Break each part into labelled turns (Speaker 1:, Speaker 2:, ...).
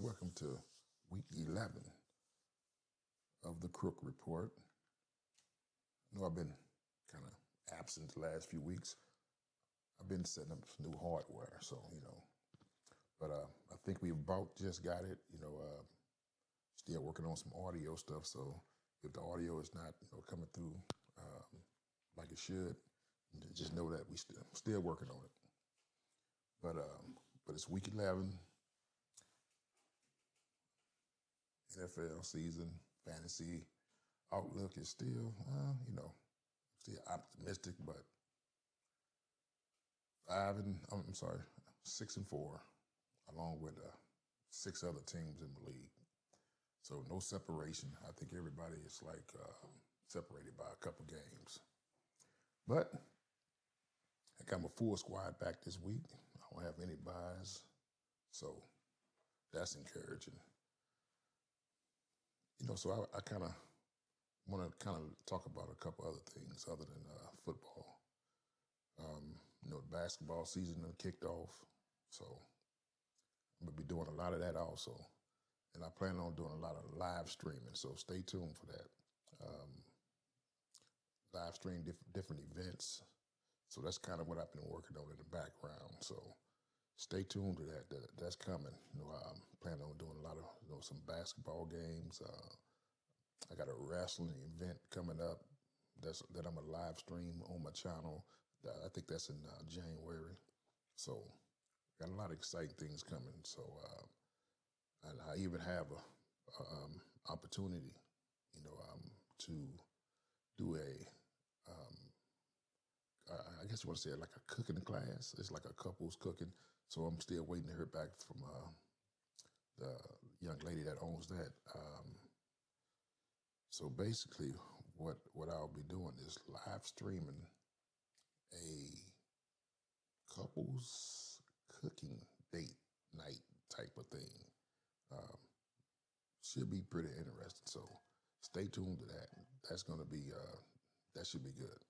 Speaker 1: welcome to week 11 of the Crook Report. I know I've been kind of absent the last few weeks. I've been setting up some new hardware, but I think we about just got it, still working on some audio stuff. So if the audio is not coming through like it should, just know that we still working on it. But it's week 11, NFL season, fantasy outlook is still, still optimistic, but 6-4, along with 6 other teams in the league. So no separation. I think everybody is separated by a couple games. But I got my full squad back this week. I don't have any buys, so that's encouraging. So I kind of want to talk about a couple other things other than football. The basketball season has kicked off, so I'm going to be doing a lot of that also. And I plan on doing a lot of live streaming, so stay tuned for that. Live stream different events. So that's kind of what I've been working on in the background. So stay tuned to that. That's coming. I'm planning on doing a lot of some basketball games. I got a wrestling event coming up that I'm going to live stream on my channel. I think that's in January. So got a lot of exciting things coming. So and I even have a opportunity, to do I guess you want to say like a cooking class. It's like a couples cooking. So I'm still waiting to hear back from the young lady that owns that. So basically what I'll be doing is live streaming a couples cooking date night type of thing. Should be pretty interesting. So stay tuned to that. That's going to be, that should be good.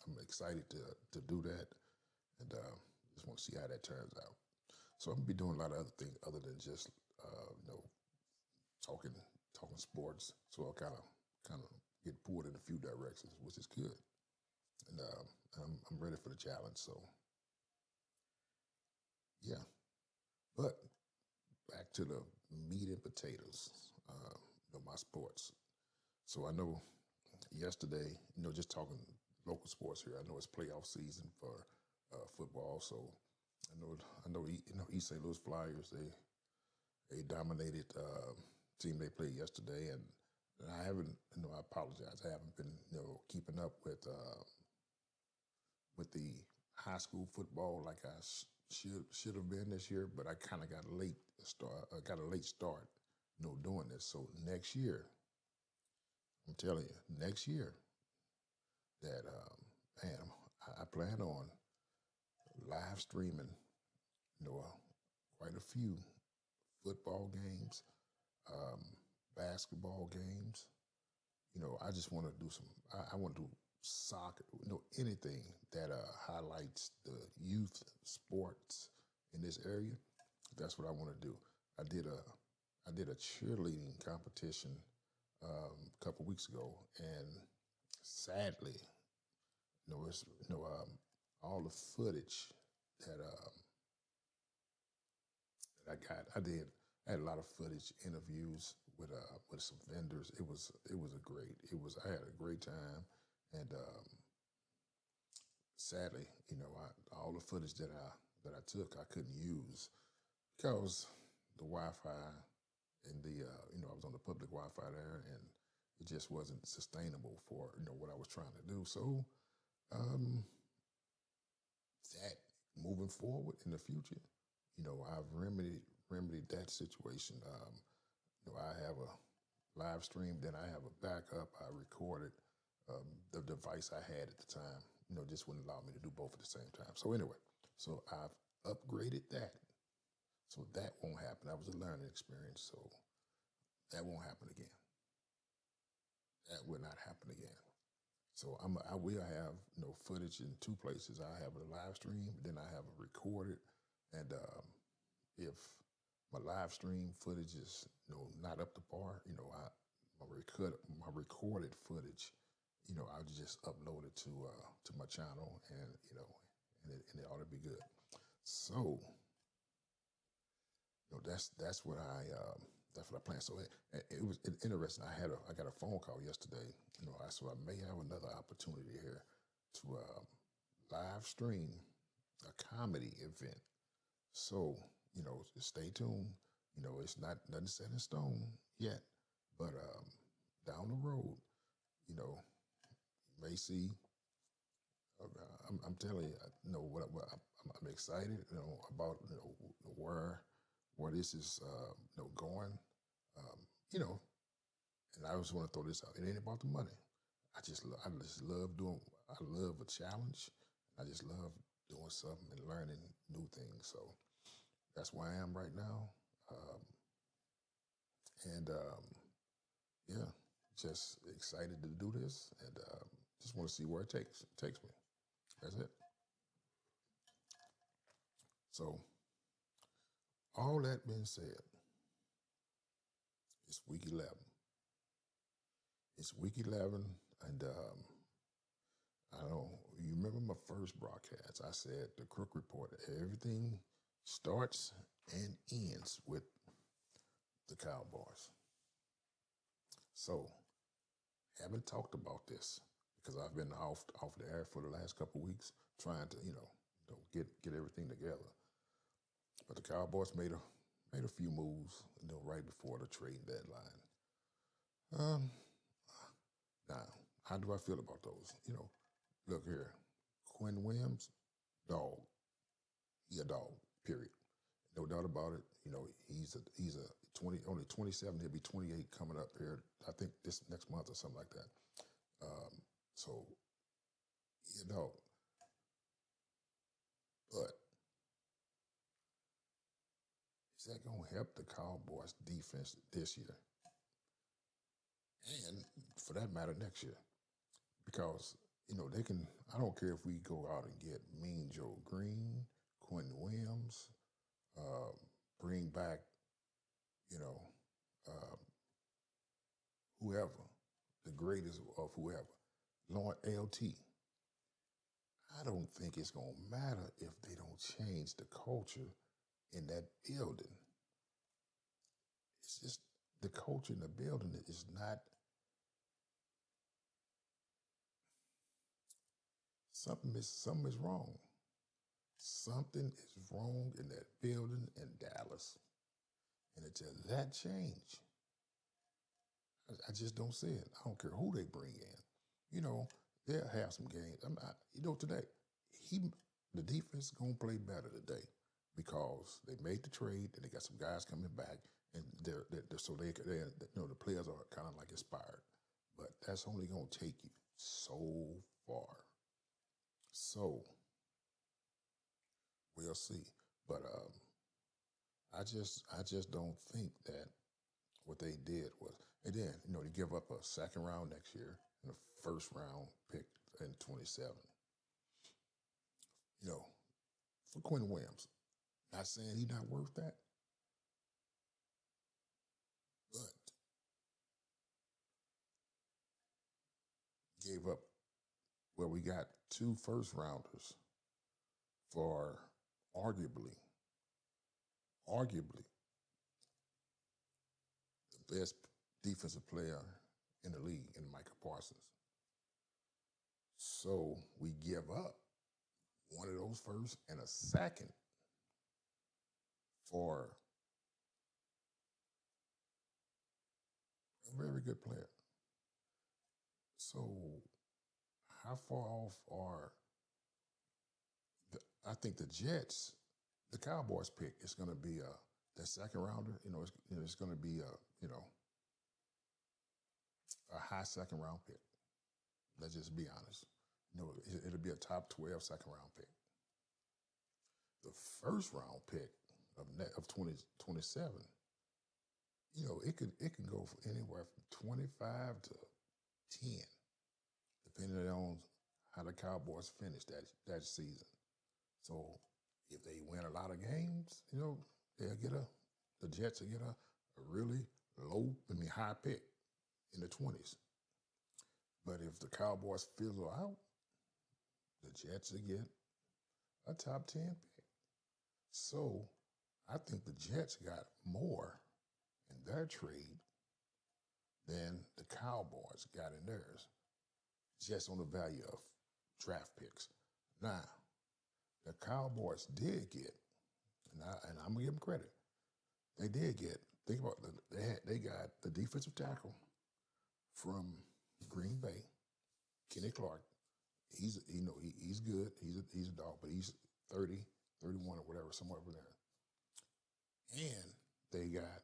Speaker 1: I'm excited to do that, and just want to see how that turns out. So I'm going to be doing a lot of other things other than just, talking sports. So I'll kind of get pulled in a few directions, which is good. And I'm ready for the challenge. So yeah, but back to the meat and potatoes, my sports. So I know yesterday, just talking local sports here, I know it's playoff season for football. So I know East St. Louis Flyers, they dominated team they played yesterday, and I haven't, I apologize, I haven't been, keeping up with the high school football like I should have been this year, but I kind of got a late start, doing this. So next year, I'm telling you, next year, that man, I plan on live streaming, quite a few football games, basketball games. I just want to do I want to do soccer, anything that highlights the youth sports in this area. That's what I want to do. I did a cheerleading competition a couple weeks ago, and sadly, all the footage that I got. I had a lot of footage, interviews with some vendors. It was I had a great time, and sadly, all the footage that I took I couldn't use because the Wi-Fi and I was on the public Wi-Fi there, and it just wasn't sustainable for what I was trying to do. So that moving forward in the future, I've remedied that situation. I have a live stream, then I have a backup. I recorded the device I had at the time. Just wouldn't allow me to do both at the same time. So anyway, so I've upgraded that. So that won't happen. That was a learning experience. So that won't happen again. That will not happen again. So I will have footage in 2 places. I have a live stream, then I have a recorded, and if my live stream footage is not up to par. My recorded footage, I'll just upload it to my channel, and and it ought to be good. So that's what I plan. So it was interesting. I got a phone call yesterday. So I may have another opportunity here to live stream a comedy event. So stay tuned. It's not nothing set in stone yet, but down the road, you may see. I'm telling you, what I'm excited, about where this is, going. Um, you know, and I just want to throw this out. It ain't about the money. I just love doing. I love a challenge. I just love doing something and learning new things. So that's where I am right now. Um, and yeah, just excited to do this, and just want to see where it takes me. That's it. So all that being said, it's week 11. It's week 11, and I don't know. You remember my first broadcast? I said the Crook Report. Everything starts and ends with the Cowboys. So, haven't talked about this because I've been off the air for the last couple of weeks, trying to get everything together. But the Cowboys made a few moves, right before the trade deadline. Um, Now, how do I feel about those? Look here, Quinn Williams, dog. He a dog. Period. No doubt about it. He's a only 27. He'll be 28 coming up here. I think this next month or something like that. So but is that going to help the Cowboys defense this year? And for that matter, next year? Because, they can, I don't care if we go out and get Mean Joe Green, Quinn Williams, bring back, uh, whoever, the greatest of whoever, Lord LT. I don't think it's going to matter if they don't change the culture in that building. It's just the culture in the building is not. Something is wrong. Something is wrong in that building in Dallas. And until that change, I just don't see it. I don't care who they bring in. They'll have some games. Today, the defense is going to play better today because they made the trade and they got some guys coming back, and the players are kind of like inspired. But that's only going to take you so far. So we'll see. But I just don't think that what they did was, and then to give up a second round next year and a first round pick in 27. For Quinn Williams. Not saying he's not worth that, but gave up. Well, we got 2 first rounders for arguably the best defensive player in the league, in Micah Parsons. So we give up one of those first and a second for a very good player. So how far off are I think the Jets, the Cowboys pick is going to be the second rounder. It's going to be a high second round pick. Let's just be honest. It'll be a top 12 second round pick. The first round pick of 2027, it can go anywhere from 25 to 10, depending on how the Cowboys finish that season. So if they win a lot of games, they'll get the Jets will get a really low, high pick in the 20s. But if the Cowboys fizzle out, the Jets will get a top 10 pick. So I think the Jets got more in their trade than the Cowboys got in theirs, just on the value of draft picks. Now, the Cowboys did get, and I'm gonna give them credit, they did get. Think about they got the defensive tackle from Green Bay, Kenny Clark. He's good. He's a dog, but he's 30, 31 or whatever, somewhere over there. And they got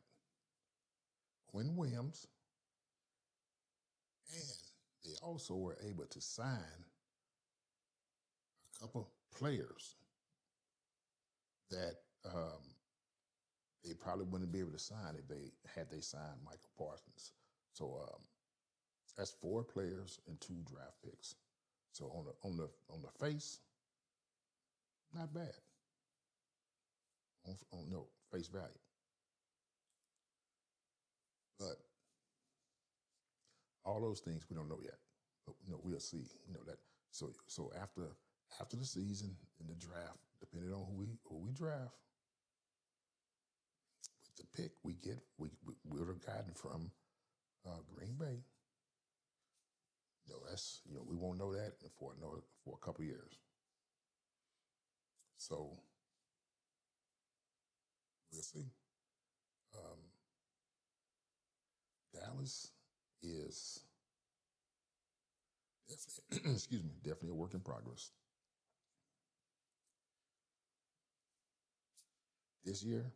Speaker 1: Quinn Williams, and they also were able to sign a couple players that they probably wouldn't be able to sign if they signed Michael Parsons. So that's 4 players and 2 draft picks. So on the face, not bad. On no face value, but all those things we don't know yet. But we'll see. That. So after the season in the draft, depending on who we draft, with the pick we get, we would have gotten from Green Bay. That's we won't know that for a couple years. So we'll see. Dallas is definitely, definitely a work in progress. This year,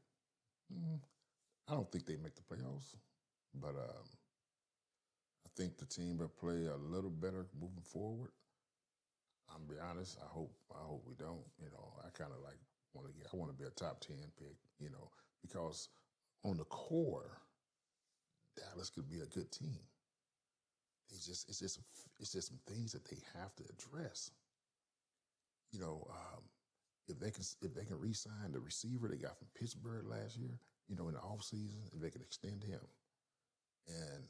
Speaker 1: I don't think they make the playoffs, but I think the team will play a little better moving forward. I'm gonna be honest. I hope we don't. I kind of I want to be a top 10 pick. Because on the core, Dallas could be a good team. It's just some things that they have to address. If they can re-sign the receiver they got from Pittsburgh last year, in the offseason, if they can extend him. And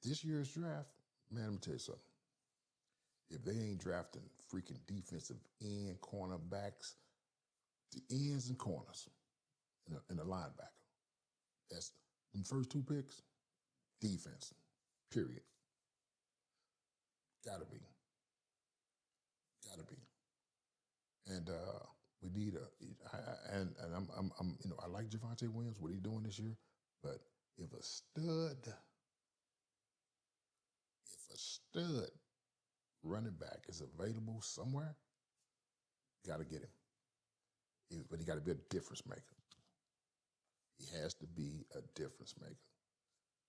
Speaker 1: this year's draft, man, let me tell you something. If they ain't drafting freaking defensive end cornerbacks, the ends and corners, and a linebacker, that's the first 2 picks, defense, period. Gotta be. And we need I like Javonte Williams, what he's doing this year, but if a stud running back is available somewhere, got to get him. But he got to be a difference maker. He has to be a difference maker.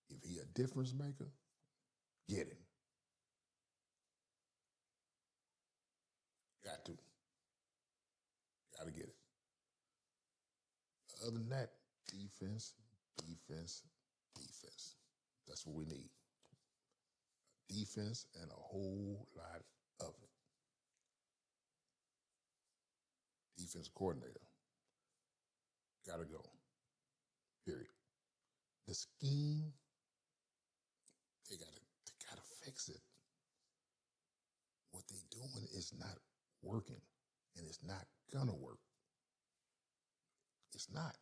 Speaker 1: If he a difference maker, get him. Got to get it. Other than that, defense. That's what we need. Defense and a whole lot of it. Defense coordinator. Gotta go. Period. The scheme, they gotta fix it. What they doing is not working, and it's not gonna work. It's not.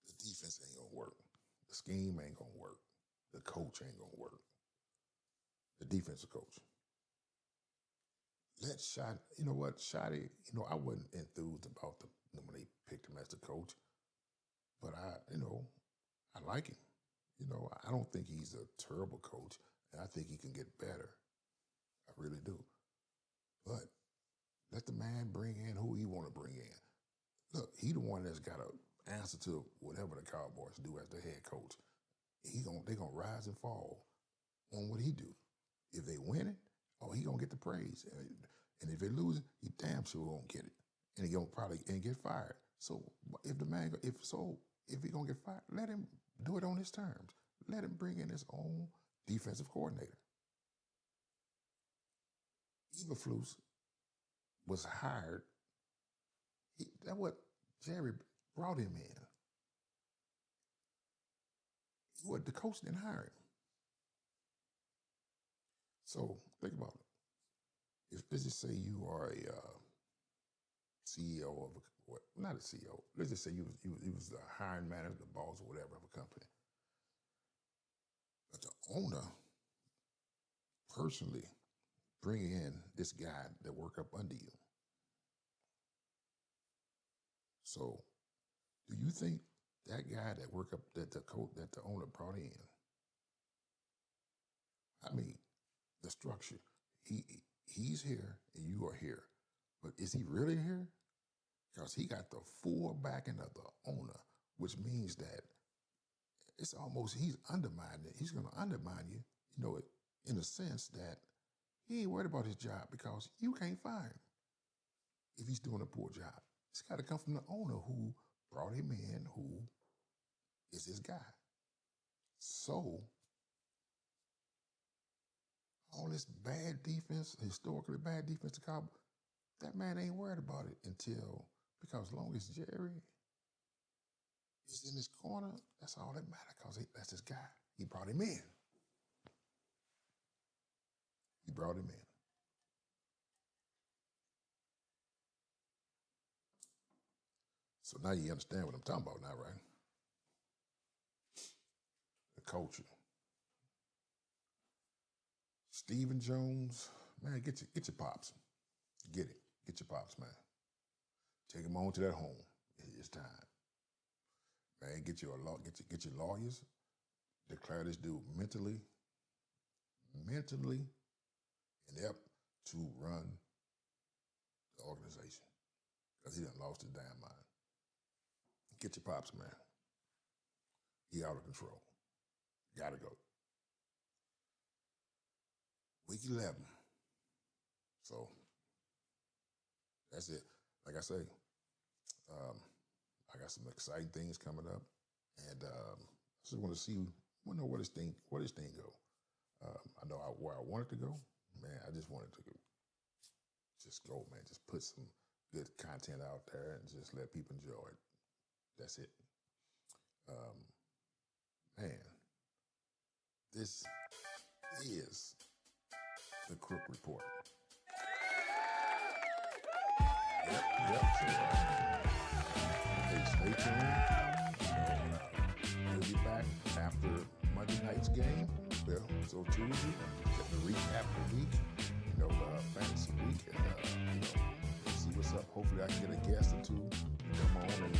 Speaker 1: The defense ain't gonna work. The scheme ain't gonna work. The coach ain't gonna work. The defensive coach. Let Shot, you know what, Shotty, I wasn't enthused about when they picked him as the coach, but I like him. I don't think he's a terrible coach, and I think he can get better. I really do. But let the man bring in who he want to bring in. Look, he the one that's got to answer to whatever the Cowboys do as the head coach. They gonna rise and fall on what he do. If they win it, he gonna get the praise. And if they lose it, he damn sure won't get it. And he gonna probably get fired. So if he gonna get fired, let him do it on his terms. Let him bring in his own defensive coordinator. Eberflus was hired. That's what Jerry brought him in. What the coach didn't hire him. So think about it. If let's just say you are a CEO of not a CEO. Let's just say you was the hiring manager, the boss, or whatever of a company. But the owner personally bring in this guy that work up under you. So, do you think that guy that work up that the owner brought in? I mean, the structure. He's here and you are here, but is he really here? Because he got the full backing of the owner, which means that it's almost he's undermining it. He's going to undermine you, in a sense that he ain't worried about his job because you can't fire him if he's doing a poor job. It's got to come from the owner who brought him in, who is his guy. So, all this bad defense, historically bad defense to Cowboys, that man ain't worried about it because as long as Jerry is in his corner, that's all that matters because that's his guy. He brought him in. He brought him in. So now you understand what I'm talking about now, right? The culture. Stephen Jones, man, get your pops. Get it. Get your pops, man. Take him on to that home. It's time. Man, get your lawyers. Declare this dude mentally inept to run the organization because he done lost his damn mind. Get your pops, man. He out of control. Gotta go. Week 11. So that's it. Like I say, I got some exciting things coming up, and I just want to know where this thing go. I know where I want it to go. Man, I just want it to just go, man. Just put some good content out there and just let people enjoy it. That's it. Man, this is the Crook Report. Yep. So, hey, stay tuned. We'll be back after Monday night's game. Well, so Tuesday, get the recap of the week. Fantasy week, and see what's up. Hopefully, I can get a guest or two to come on and